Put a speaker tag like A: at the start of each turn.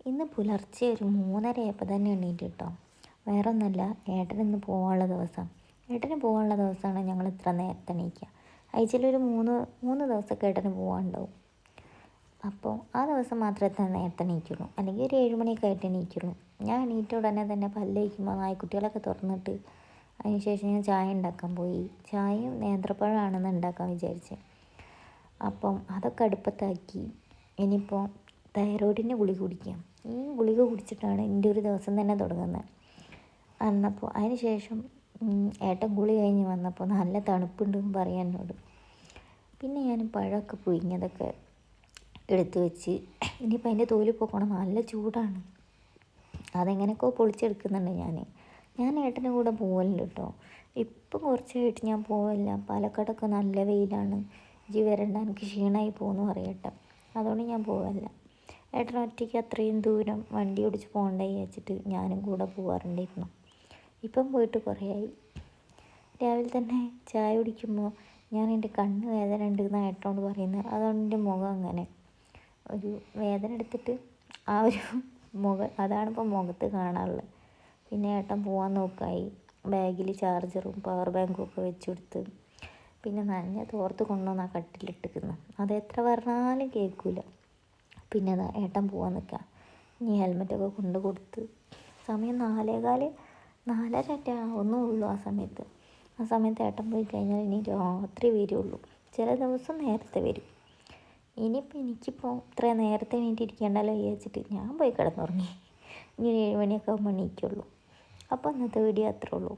A: ഇന്ന് പുലർച്ചെ ഒരു 3:30 ആയപ്പോൾ തന്നെ എണീറ്റ് കേട്ടോ. വേറെ ഒന്നുമല്ല, ഏട്ടനിന്ന് പോകാനുള്ള ദിവസം. ഏട്ടന് പോകാനുള്ള ദിവസമാണ് ഞങ്ങൾ ഇത്ര നേരത്തെ എണീക്കുക. ആഴ്ചയിലൊരു മൂന്ന് ദിവസമൊക്കെ ഏട്ടന് പോകാനുണ്ടാവും. അപ്പോൾ ആ ദിവസം മാത്രമേ എത്ര നേരത്തെ എണീക്കുള്ളൂ, അല്ലെങ്കിൽ ഒരു 7 മണിയൊക്കെ ആയിട്ട് എണീക്കുള്ളൂ. ഞാൻ എണീറ്റ ഉടനെ തന്നെ പല്ല് തേക്കുമ്പോൾ നായ്ക്കുട്ടികളൊക്കെ തുറന്നിട്ട് അതിനുശേഷം ഞാൻ ചായ ഉണ്ടാക്കാൻ പോയി. ചായയും നേന്ത്രപ്പഴമാണെന്ന് ഉണ്ടാക്കാൻ വിചാരിച്ചത്. അപ്പം അതൊക്കെ അടുപ്പത്താക്കി. ഇനിയിപ്പോൾ തൈറോയിഡിൻ്റെ ഗുളിക കുടിക്കാം. ഈ ഗുളിക കുടിച്ചിട്ടാണ് എൻ്റെ ഒരു ദിവസം തന്നെ തുടങ്ങുന്നത്. അന്നപ്പോൾ അതിന് ശേഷം ഏട്ടൻ കുളി കഴിഞ്ഞ് വന്നപ്പോൾ നല്ല തണുപ്പുണ്ടെന്ന് പറയാൻ എന്നോട്. പിന്നെ ഞാൻ പഴമൊക്കെ പുഴുങ്ങിയതൊക്കെ എടുത്ത് വെച്ച് ഇനിയിപ്പോൾ അതിൻ്റെ തോല് പോക്കണം, നല്ല ചൂടാണ്. അതെങ്ങനെയൊക്കെ പൊളിച്ചെടുക്കുന്നുണ്ട് ഞാൻ ഏട്ടൻ്റെ കൂടെ പോകലുണ്ട് കേട്ടോ. ഇപ്പം കുറച്ചായിട്ട് ഞാൻ പോവില്ല. പാലക്കാടൊക്കെ നല്ല വെയിലാണ്, ഇജ്ജ് വരണ്ട, എനിക്ക് ക്ഷീണമായി പോകുന്നു പറയട്ടെ. അതുകൊണ്ട് ഞാൻ പോവില്ല. ഏട്ടൻ ഒറ്റയ്ക്ക് അത്രയും ദൂരം വണ്ടി ഓടിച്ച് പോകണ്ട വിചാരിച്ചിട്ട് ഞാനും കൂടെ പോകാറുണ്ടായിരുന്നു. ഇപ്പം പോയിട്ട് കുറേയായി. രാവിലെ തന്നെ ചായ കുടിക്കുമ്പോൾ ഞാൻ എൻ്റെ കണ്ണ് വേദന ഉണ്ട് എന്നാണ് ഏട്ടനോട് പറയുന്നത്. അതുകൊണ്ട് എൻ്റെ മുഖം അങ്ങനെ ഒരു വേദന എടുത്തിട്ട് ആ ഒരു മുഖം അതാണിപ്പോൾ മുഖത്ത് കാണാനുള്ളത്. പിന്നെ ഏട്ടൻ പോകാൻ നോക്കായി. ബാഗിൽ ചാർജറും പവർ ബാങ്കും ഒക്കെ വെച്ച് കൊടുത്ത് പിന്നെ നനഞ്ഞ തോർത്ത് കൊണ്ടുവന്ന് ആ കട്ടിലിട്ടിരിക്കുന്നു. അത് എത്ര പറഞ്ഞാലും കേൾക്കില്ല. പിന്നെ അതാ ഏട്ടൻ പോകാൻ നിൽക്കുക. ഇനി ഹെൽമെറ്റൊക്കെ കൊണ്ട് കൊടുത്ത് സമയം 4:15 4:30 ഒന്നും ഉള്ളൂ ആ സമയത്ത് ഏട്ടൻ പോയി കഴിഞ്ഞാൽ ഇനി രാത്രി വരുള്ളൂ. ചില ദിവസം നേരത്തെ വരും. എനിക്കിപ്പോൾ ഇത്ര നേരത്തെ എണീറ്റിരിക്കേണ്ടല്ലോ വിചാരിച്ചിട്ട് ഞാൻ പോയി കിടന്നുറങ്ങി. ഇനി 7 മണിയൊക്കെ ആകുമ്പോൾ എണീക്കുള്ളൂ. അപ്പോൾ ഇന്നത്തെ വീഡിയോ അത്രേ ഉള്ളൂ.